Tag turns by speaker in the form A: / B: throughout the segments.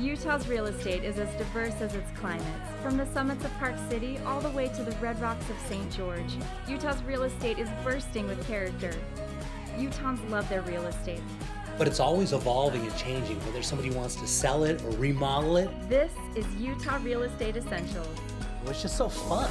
A: Utah's real estate is as diverse as its climates. From the summits of Park City all the way to the red rocks of St. George, Utah's real estate is bursting with character. Utahns love their real estate.
B: But it's always evolving and changing, whether somebody wants to sell it or remodel it.
A: This is Utah Real Estate Essentials.
B: Well, it's just so fun.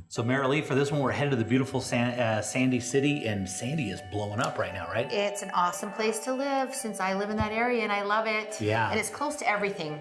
B: So Marilee, for this one, we're headed to the beautiful Sandy City, and Sandy is blowing up right now, right?
C: It's an awesome place to live since I live in that area and I love it.
B: Yeah.
C: And it's close to everything.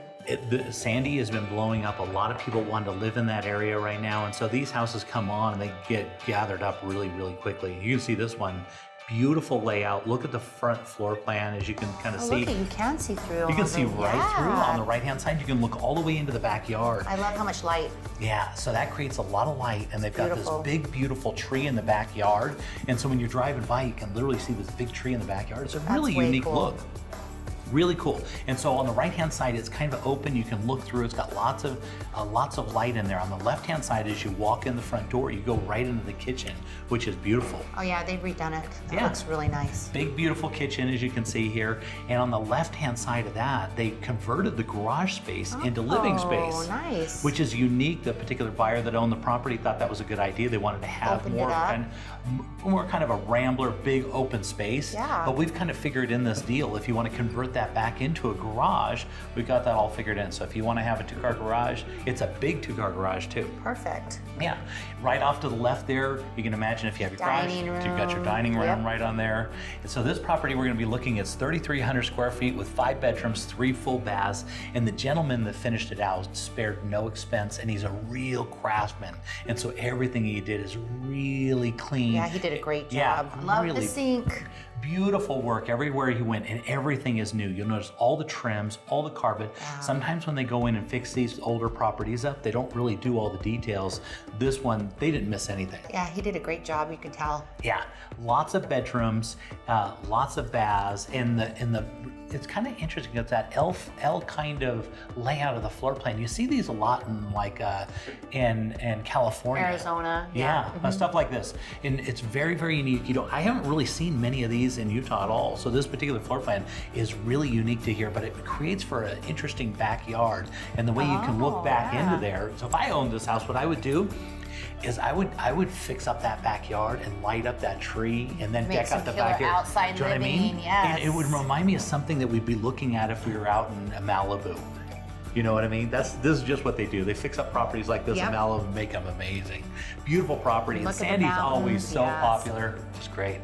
B: Sandy has been blowing up. A lot of people want to live in that area right now, and so these houses come on and they get gathered up really, really quickly. You can see this one. Beautiful layout. Look at the front floor plan, as you can kind of see.
C: Look, you can see through.
B: You can see right through on the right-hand side. You can look all the way into the backyard.
C: I love how much light.
B: Yeah, so that creates a lot of light, and they've got this big, beautiful tree in the backyard. And so when you're driving by, you can literally see this big tree in the backyard. It's a really unique look. Really cool. And so on the right-hand side, it's kind of open. You can look through. It's got lots of light in there. On the left-hand side, as you walk in the front door, you go right into the kitchen, which is beautiful.
C: Oh yeah, they've redone it. That looks really nice.
B: Big, beautiful kitchen, as you can see here. And on the left-hand side of that, they converted the garage space into living space.
C: Oh, nice.
B: Which is unique. The particular buyer that owned the property thought that was a good idea. They wanted to have more kind of a rambler, big open space.
C: Yeah.
B: But we've kind of figured in this deal, if you want to convert that back into a garage, we've got that all figured in. So if you want to have a two-car garage, it's a big two-car garage too.
C: Perfect.
B: Yeah, right off to the left there, you can imagine if you have your garage, you've got your dining room right on there. And so this property we're going to be looking at is 3,300 square feet with 5 bedrooms, 3 full baths. And the gentleman that finished it out spared no expense, and he's a real craftsman. And so everything he did is really clean.
C: Yeah, he did a great job.
B: Yeah,
C: love
B: really
C: the sink.
B: Beautiful work everywhere he went, and everything is new. You'll notice all the trims, all the carpet.
C: Wow.
B: Sometimes when they go in and fix these older properties up, they don't really do all the details. This one, they didn't miss anything.
C: Yeah, he did a great job, you can tell.
B: Yeah, lots of bedrooms, lots of baths, and it's kind of interesting. It's that L kind of layout of the floor plan. You see these a lot in in California,
C: Arizona.
B: Yeah, stuff like this, and it's very, very unique. I haven't really seen many of these in Utah at all. So this particular floor plan is really unique to here, but it creates for an interesting backyard, and the way you can look back into there. So if I owned this house, what I would do is I would fix up that backyard and light up that tree and then deck out the backyard.
C: Outside
B: Do you know what I mean?
C: Yes.
B: And it would remind me of something that we'd be looking at if we were out in Malibu. You know what I mean? This is just what they do. They fix up properties like this in Malibu and make them amazing. Beautiful property. And Sandy's always so popular. It's great.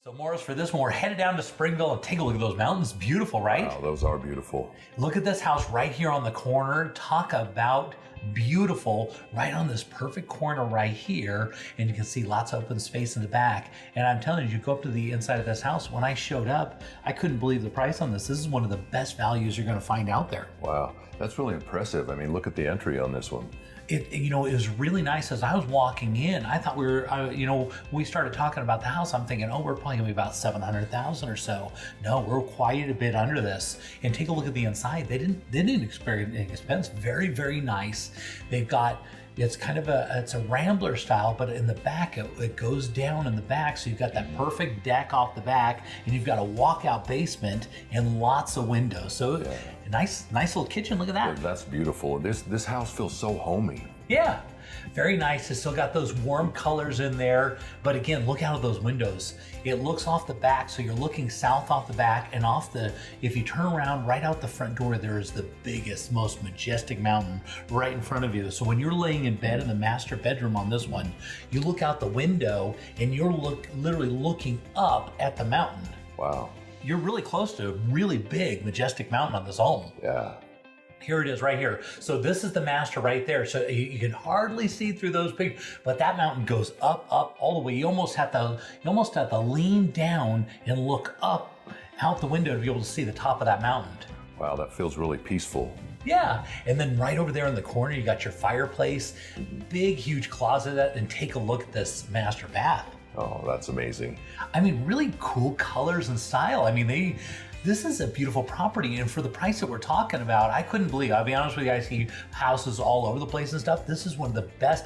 B: So Morris, for this one, we're headed down to Springville and take a look at those mountains. Beautiful, right?
D: Wow, those are beautiful.
B: Look at this house right here on the corner. Talk about beautiful, right on this perfect corner right here. And you can see lots of open space in the back. And I'm telling you, you go up to the inside of this house. When I showed up, I couldn't believe the price on this. This is one of the best values you're going to find out there.
D: Wow, that's really impressive. I mean, look at the entry on this one.
B: It was really nice. As I was walking in, I thought we started talking about the house. I'm thinking, we're probably gonna be about $700,000 or so. No, we're quite a bit under this. And take a look at the inside. They didn't experience any expense. Very, very nice. They've got, it's kind of it's a rambler style, but in the back, it goes down in the back. So you've got that perfect deck off the back, and you've got a walkout basement and lots of windows. So nice little kitchen. Look at that.
D: That's beautiful. This house feels so homey.
B: Yeah, very nice. It's still got those warm colors in there. But again, look out of those windows. It looks off the back, so you're looking south off the back, and if you turn around right out the front door, there is the biggest, most majestic mountain right in front of you. So when you're laying in bed in the master bedroom on this one, you look out the window and you're literally looking up at the mountain.
D: Wow.
B: You're really close to a really big, majestic mountain on this home.
D: Yeah.
B: Here it is right here. So this is the master right there. So you can hardly see through those big, but that mountain goes up all the way. You almost have to lean down and look up out the window to be able to see the top of that mountain.
D: Wow, that feels really peaceful.
B: Yeah, and then right over there in the corner, you got your fireplace, big, huge closet, and take a look at this master bath.
D: Oh, that's amazing.
B: I mean, really cool colors and style. I mean, this is a beautiful property, and for the price that we're talking about, I couldn't believe. I'll be honest with you, I see houses all over the place and stuff. This is one of the best.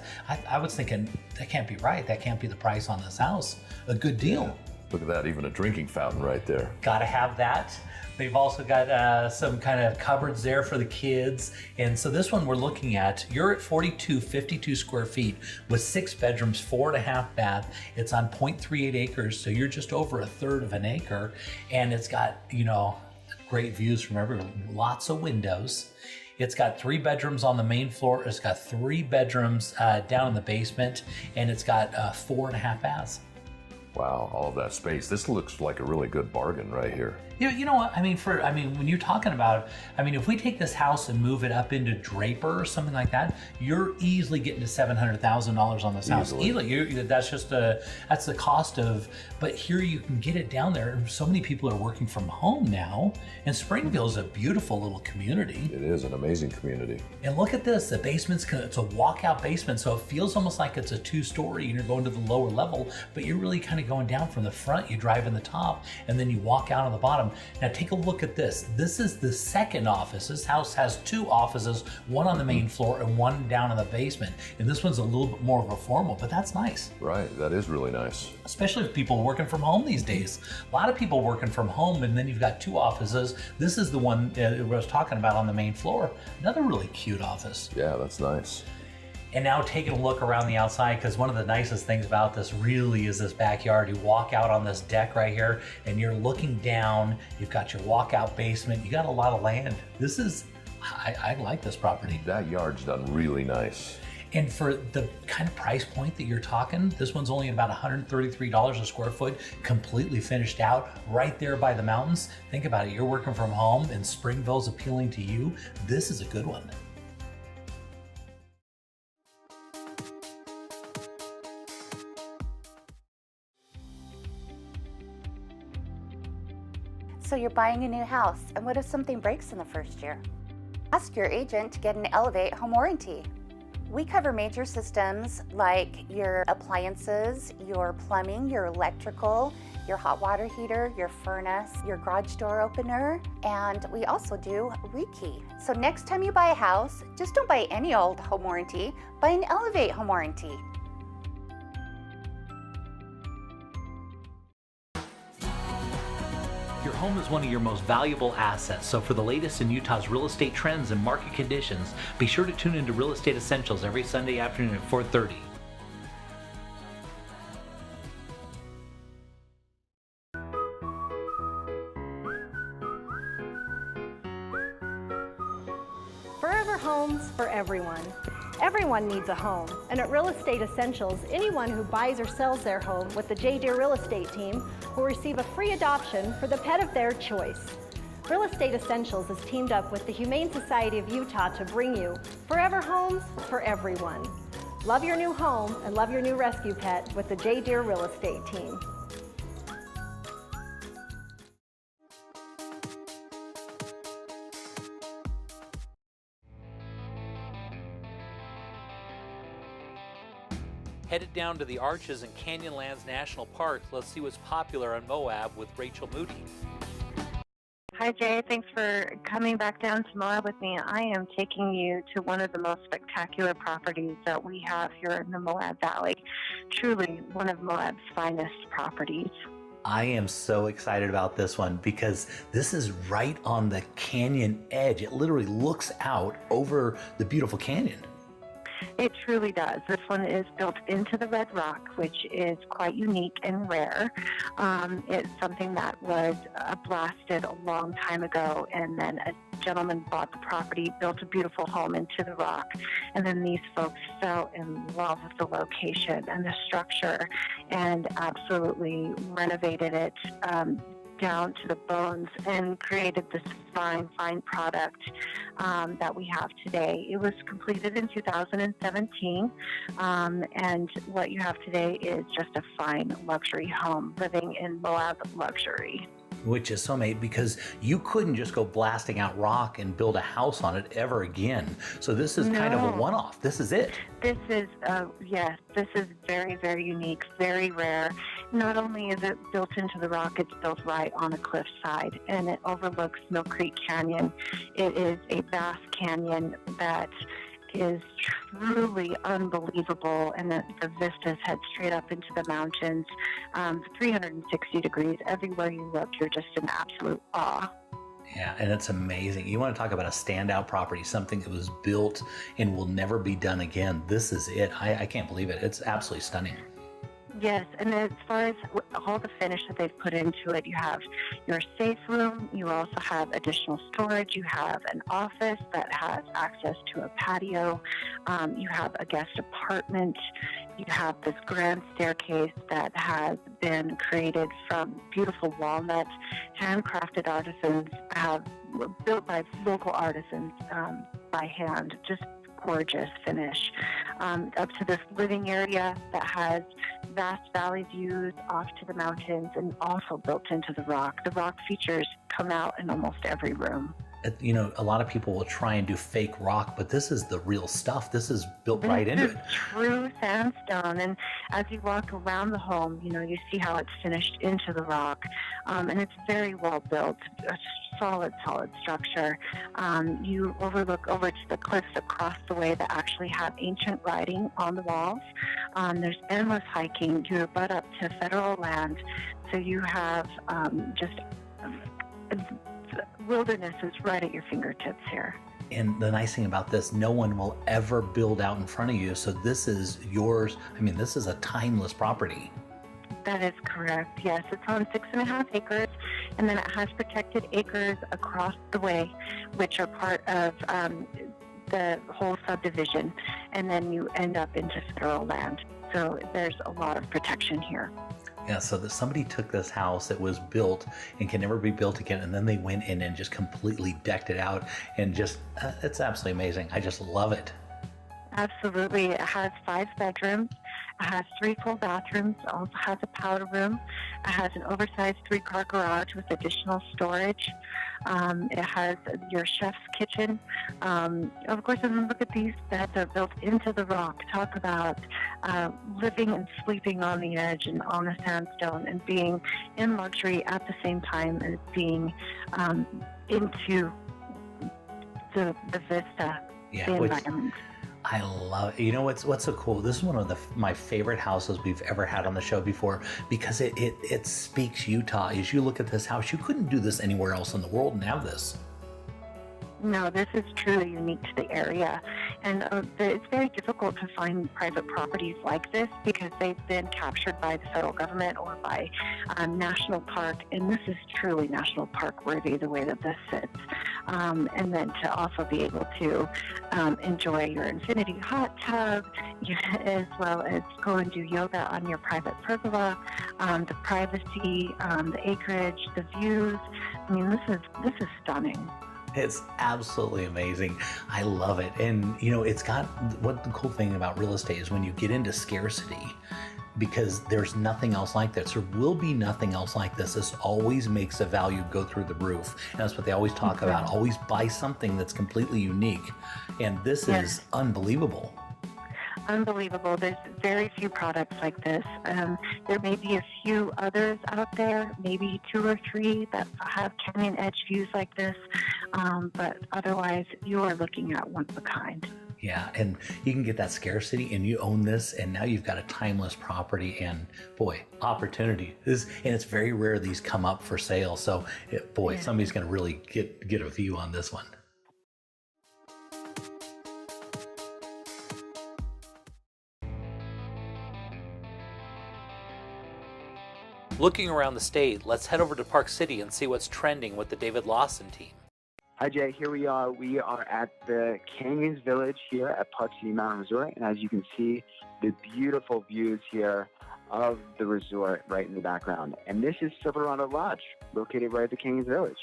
B: I was thinking, that can't be right. That can't be the price on this house. A good deal.
D: Yeah. Look at that, even a drinking fountain right there.
B: Gotta have that. They've also got some kind of cupboards there for the kids. And so this one we're looking at, you're at 52 square feet with 6 bedrooms, 4.5 bath. It's on 0.38 acres, so you're just over a third of an acre. And it's got, great views from everywhere, lots of windows. It's got 3 bedrooms on the main floor. It's got 3 bedrooms down in the basement, and it's got 4.5 baths.
D: Wow, all of that space. This looks like a really good bargain right here.
B: You know what? I mean, when you're talking about, if we take this house and move it up into Draper or something like that, you're easily getting to $700,000 on this house. Easily. That's the cost of, but here you can get it down there. So many people are working from home now, and Springville is a beautiful little community.
D: It is an amazing community.
B: And look at this, the basement's, it's a walkout basement, so it feels almost like it's a 2-story and you're going to the lower level, but you're really kind of going down from the front. You drive in the top and then you walk out on the bottom. Now take a look at this. This is the second office. This house has 2 offices, one on the main floor and one down in the basement. And this one's a little bit more of a formal, but that's nice.
D: Right, that is really nice.
B: Especially with people working from home these days. A lot of people working from home, and then you've got 2 offices. This is the one I was talking about on the main floor. Another really cute office.
D: Yeah, that's nice.
B: And now taking a look around the outside, because one of the nicest things about this really is this backyard. You walk out on this deck right here and you're looking down. You've got your walkout basement. You got a lot of land. This is, I like this property.
D: That yard's done really nice.
B: And for the kind of price point that you're talking, this one's only about $133 a square foot, completely finished out, right there by the mountains. Think about it, you're working from home and Springville's appealing to you. This is a good one.
E: So you're buying a new house, and what if something breaks in the first year? Ask your agent to get an Elevate home warranty. We cover major systems like your appliances, your plumbing, your electrical, your hot water heater, your furnace, your garage door opener, and we also do rekey. So next time you buy a house, just don't buy any old home warranty, buy an Elevate home warranty.
B: Your home is one of your most valuable assets, so for the latest in Utah's real estate trends and market conditions, be sure to tune into Real Estate Essentials every Sunday afternoon at 4:30.
F: Forever Homes for everyone. Everyone needs a home, and at Real Estate Essentials, anyone who buys or sells their home with the J. Deere Real Estate team will receive a free adoption for the pet of their choice. Real Estate Essentials is teamed up with the Humane Society of Utah to bring you Forever Homes for everyone. Love your new home and love your new rescue pet with the J. Deere Real Estate team.
B: Headed down to the Arches and Canyonlands National Park. Let's see what's popular on Moab with Rachel Moody.
G: Hi, Jay. Thanks for coming back down to Moab with me. I am taking you to one of the most spectacular properties that we have here in the Moab Valley. Truly one of Moab's finest properties.
B: I am so excited about this one because this is right on the canyon edge. It literally looks out over the beautiful canyon.
G: It truly does. This one is built into the red rock, which is quite unique and rare. It's something that was blasted a long time ago, and then a gentleman bought the property, built a beautiful home into the rock, and then these folks fell in love with the location and the structure and absolutely renovated it down to the bones and created this fine product that we have today. It was completed in 2017, and what you have today is just a fine luxury home living in Moab luxury.
B: which is so amazing because you couldn't just go blasting out rock and build a house on it ever again. So this is kind of a one-off. This is it.
G: This is, yes, this is very, very unique, very rare. Not only is it built into the rock, it's built right on a cliffside, and it overlooks Mill Creek Canyon. It is a vast canyon that is truly unbelievable, and the vistas head straight up into the mountains, 360 degrees. Everywhere you look, you're just in absolute awe.
B: Yeah, and it's amazing. You want to talk about a standout property, something that was built and will never be done again. This is it. I can't believe it. It's absolutely stunning.
G: Yes, and as far as all the finish that they've put into it, you have your safe room, you also have additional storage, you have an office that has access to a patio, you have a guest apartment, you have this grand staircase that has been created from beautiful walnuts, handcrafted artisans, built by local artisans by hand, just gorgeous finish, up to this living area that has vast valley views off to the mountains and also built into the rock. The rock features come out in almost every room.
B: You know, a lot of people will try and do fake rock, but this is the real stuff. This is built right into it.
G: True sandstone. And as you walk around the home, you know, you see how it's finished into the rock. And it's very well built, a solid structure. You overlook over to the cliffs across the way that actually have ancient writing on the walls. There's endless hiking. You butt up to federal land. So you have wilderness is right at your fingertips here.
B: And the nice thing about this, no one will ever build out in front of you. So this is yours. I mean, this is a timeless property.
G: That is correct. Yes, it's on 6.5 acres, and then it has protected acres across the way, which are part of the whole subdivision. And then you end up into federal land. So there's a lot of protection here.
B: Yeah, so that somebody took this house that was built and can never be built again, and then they went in and just completely decked it out, and just, it's absolutely amazing. I just love it.
G: Absolutely. It has 5 bedrooms. It has 3 full bathrooms. It also has a powder room. It has an oversized 3-car garage with additional storage. It has your chef's kitchen. Of course, and look at these beds are built into the rock. Talk about living and sleeping on the edge and on the sandstone and being in luxury at the same time as being into the vista, the environment.
B: I love it. You know what's so cool? This is one of my favorite houses we've ever had on the show before, because it speaks Utah. As you look at this house, you couldn't do this anywhere else in the world and have this.
G: No, this is truly unique to the area. And it's very difficult to find private properties like this because they've been captured by the federal government or by national park. And this is truly national park worthy the way that this sits. And then to also be able to enjoy your infinity hot tub, as well as go and do yoga on your private pergola, the privacy, the acreage, the views. I mean, this is stunning.
B: It's absolutely amazing. I love it. And, you know, it's got, what the cool thing about real estate is when you get into scarcity, because there's nothing else like this. There will be nothing else like this. This always makes the value go through the roof. And that's what they always talk about. Always buy something that's completely unique. And this is unbelievable.
G: Unbelievable. There's very few products like this. There may be a few others out there, maybe 2 or 3 that have canyon edge views like this, but otherwise you are looking at one of a kind.
B: Yeah, and you can get that scarcity, and you own this, and now you've got a timeless property, and boy, opportunity is, and it's very rare these come up for sale. So, somebody's going to really get a view on this one. Looking around the state, let's head over to Park City and see what's trending with the David Lawson team.
H: Hi, Jay. Here we are. We are at the Canyons Village here at Park City Mountain Resort. And as you can see, the beautiful views here of the resort right in the background. And this is Silverado Lodge, located right at the Canyons Village.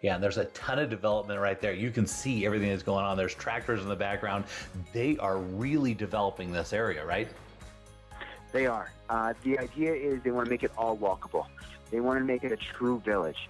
B: Yeah, and there's a ton of development right there. You can see everything that's going on. There's tractors in the background. They are really developing this area, right?
H: They are. The idea is they want to make it all walkable. They want to make it a true village.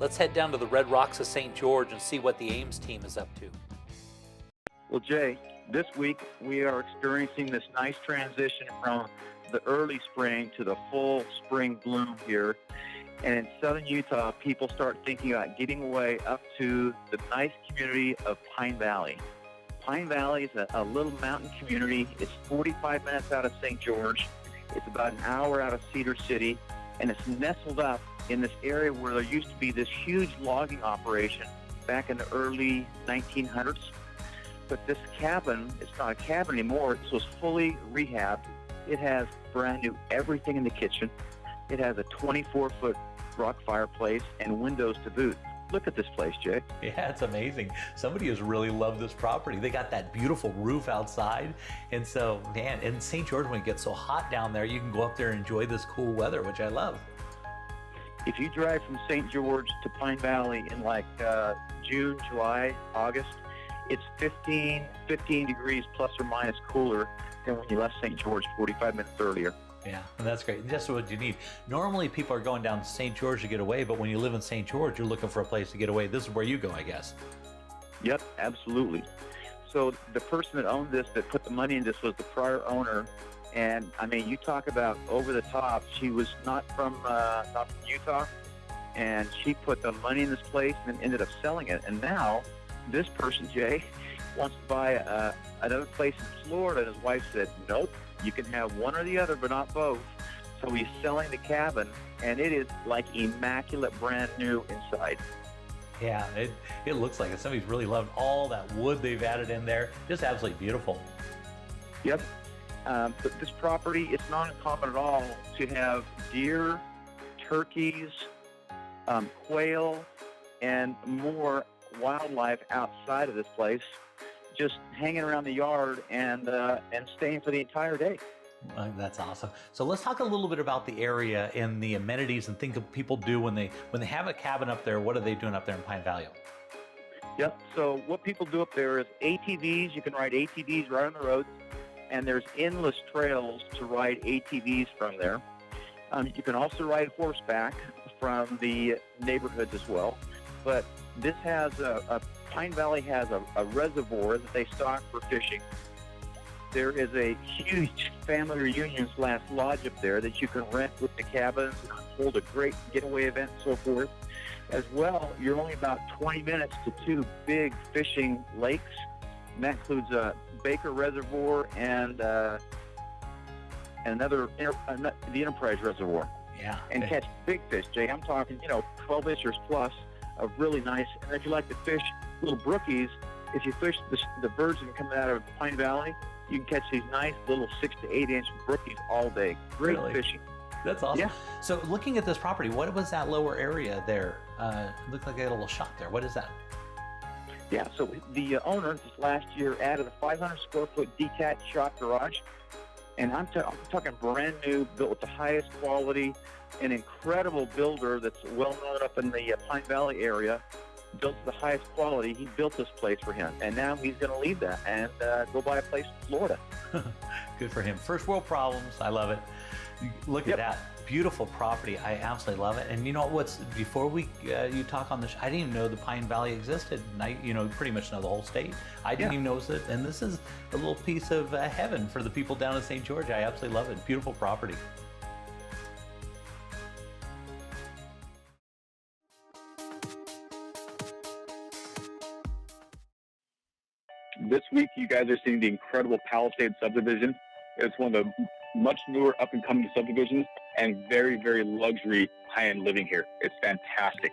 B: Let's head down to the Red Rocks of St. George and see what the Ames team is up to.
I: Well, Jay, this week we are experiencing this nice transition from the early spring to the full spring bloom here. And in southern Utah, people start thinking about getting away up to the nice community of Pine Valley. Pine Valley is a little mountain community. It's 45 minutes out of St. George. It's about an hour out of Cedar City, and it's nestled up in this area where there used to be this huge logging operation back in the early 1900s. But this cabin, it's not a cabin anymore. It was fully rehabbed. It has brand new everything in the kitchen. It has a 24-foot rock fireplace and windows to boot. Look at this place, Jay.
B: Yeah, it's amazing. Somebody has really loved this property. They got that beautiful roof outside. And so, man, in St. George, when it gets so hot down there, you can go up there and enjoy this cool weather, which I love.
I: If you drive from St. George to Pine Valley in like June, July, August, it's 15 degrees plus or minus cooler than when you left St. George 45 minutes earlier.
B: Yeah, and that's great. That's what you need. Normally, people are going down to St. George to get away, but when you live in St. George, you're looking for a place to get away. This is where you go, I guess.
I: Yep, absolutely. So the person that owned this, that put the money in this, was the prior owner. And, I mean, you talk about over the top. She was not from Utah, and she put the money in this place and ended up selling it. And now this person, Jay, wants to buy another place in Florida, and his wife said, nope, you can have one or the other, but not both. So he's selling the cabin, and it is like immaculate, brand new inside.
B: Yeah, it looks like it. Somebody's really loved all that wood they've added in there. Just absolutely beautiful.
I: Yep. But this property, it's not uncommon at all to have deer, turkeys, quail, and more wildlife outside of this place, just hanging around the yard and staying for the entire day.
B: That's awesome. So let's talk a little bit about the area and the amenities and things that people do when they have a cabin up there. What are they doing up there in Pine Valley?
I: Yep. So what people do up there is ATVs. You can ride ATVs right on the roads, and there's endless trails to ride ATVs from there. You can also ride horseback from the neighborhoods as well. But this has Pine Valley has a reservoir that they stock for fishing. There is a huge family reunion / lodge up there that you can rent with the cabins and hold a great getaway event and so forth. As well, you're only about 20 minutes to two big fishing lakes, and that includes Baker Reservoir and another, the Enterprise Reservoir.
B: Yeah.
I: And catch big fish, Jay. I'm talking, 12 inches plus of really nice. And if you like to fish little brookies, if you fish the birds that come out of Pine Valley, you can catch these nice little 6 to 8 inch brookies all day. Great fishing.
B: That's awesome.
I: Yeah.
B: So looking at this property, what was that lower area there? It looked like they had a little shop there. What is that?
I: Yeah, so the owner this last year added a 500 square foot detached shop garage. And I'm talking brand new, built with the highest quality, an incredible builder that's well known up in the Pine Valley area, built to the highest quality. He built this place for him, and now he's going to leave that and go buy a place in Florida.
B: Good for him. First world problems. I love it. Look at that. Beautiful property. I absolutely love it. And you know what's, before you talk on this, I didn't even know the Pine Valley existed. And I, pretty much know the whole state. I didn't even know it. And this is a little piece of heaven for the people down in St. George. I absolutely love it. Beautiful property.
J: This week, you guys are seeing the incredible Palisades subdivision. It's one of the much newer up-and-coming subdivisions and very, very luxury high-end living here. It's fantastic.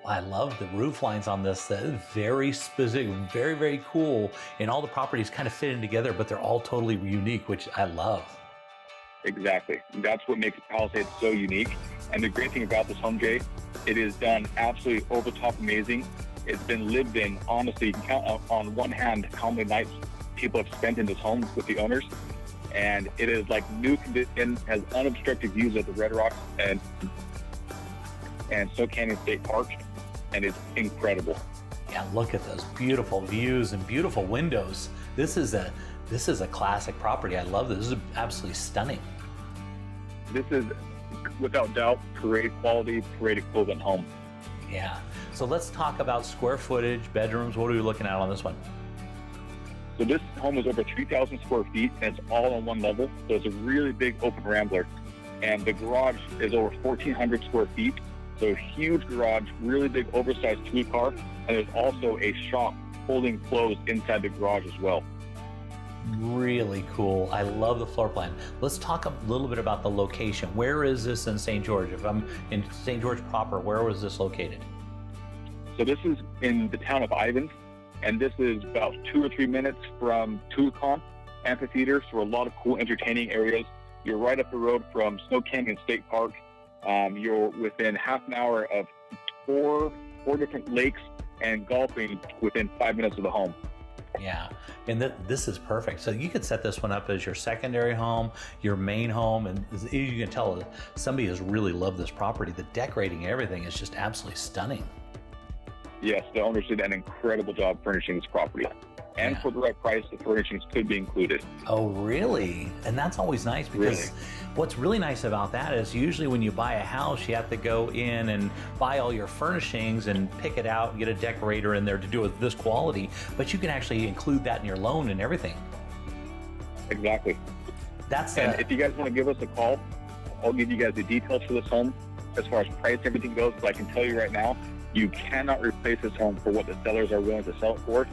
B: I love the roof lines on this. Very specific, very, very cool. And all the properties kind of fit in together, but they're all totally unique, which I love.
J: Exactly. That's what makes Palisades so unique. And the great thing about this home, Jay, it is done absolutely over-the-top amazing. It's been lived in. Honestly, you can count on one hand how many nights people have spent in this home with the owners. And it is like new condition, has unobstructed views of the Red Rocks and Soak Canyon State Park, and it's incredible.
B: Yeah, look at those beautiful views and beautiful windows. This is a classic property. I love this. This is absolutely stunning.
J: This is, without doubt, parade quality, parade equivalent home.
B: Yeah. So let's talk about square footage, bedrooms. What are we looking at on this one?
J: So this home is over 3,000 square feet, and it's all on one level. So it's a really big open rambler. And the garage is over 1,400 square feet. So huge garage, really big oversized tool car. And there's also a shop holding clothes inside the garage as well.
B: Really cool. I love the floor plan. Let's talk a little bit about the location. Where is this in St. George? If I'm in St. George proper, where was this located?
J: So this is in the town of Ivins, and this is about 2 or 3 minutes from Tuacahn Amphitheater, so a lot of cool entertaining areas. You're right up the road from Snow Canyon State Park. You're within half an hour of four different lakes and golfing within 5 minutes of the home.
B: Yeah, and this is perfect. So you could set this one up as your secondary home, your main home, and as you can tell, somebody has really loved this property. The decorating, everything is just absolutely stunning.
J: Yes, the owners did an incredible job furnishing this property. And for the right price, the furnishings could be included.
B: Oh, really? And that's always nice because what's really nice about that is usually when you buy a house, you have to go in and buy all your furnishings and pick it out and get a decorator in there to do it with this quality. But you can actually include that in your loan and everything.
J: Exactly. And if you guys want to give us a call, I'll give you guys the details for this home as far as price and everything goes. But I can tell you right now, you cannot replace this home for what the sellers are willing to sell it for.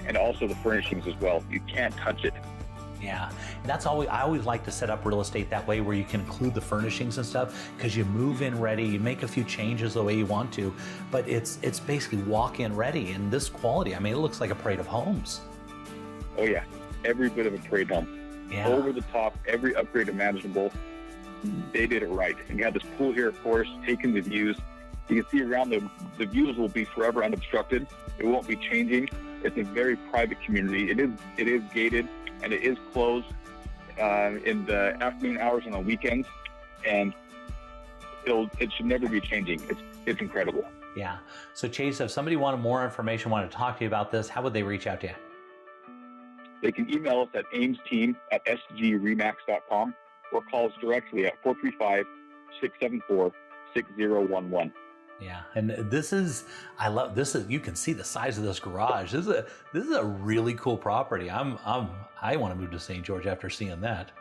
J: And also the furnishings as well. You can't touch it.
B: Yeah, that's always, I always like to set up real estate that way where you can include the furnishings and stuff because you move in ready, you make a few changes the way you want to, but it's basically walk in ready. And this quality, I mean, it looks like a parade of homes.
J: Oh yeah, every bit of a parade home.
B: Yeah.
J: Over the top, every upgrade imaginable. They did it right. And you have this pool here, of course, taking the views. You can see around the views will be forever unobstructed. It won't be changing. It's a very private community. It is gated and it is closed in the afternoon hours and on weekends, and it should never be changing. It's incredible.
B: Yeah. So Chase, if somebody wanted more information, wanted to talk to you about this, how would they reach out to you?
J: They can email us at aimsteam@sgremax.com or call us directly at 435-674-6011.
B: Yeah, and this is, I love this. You can see the size of this garage. This is a really cool property. I want to move to St. George after seeing that.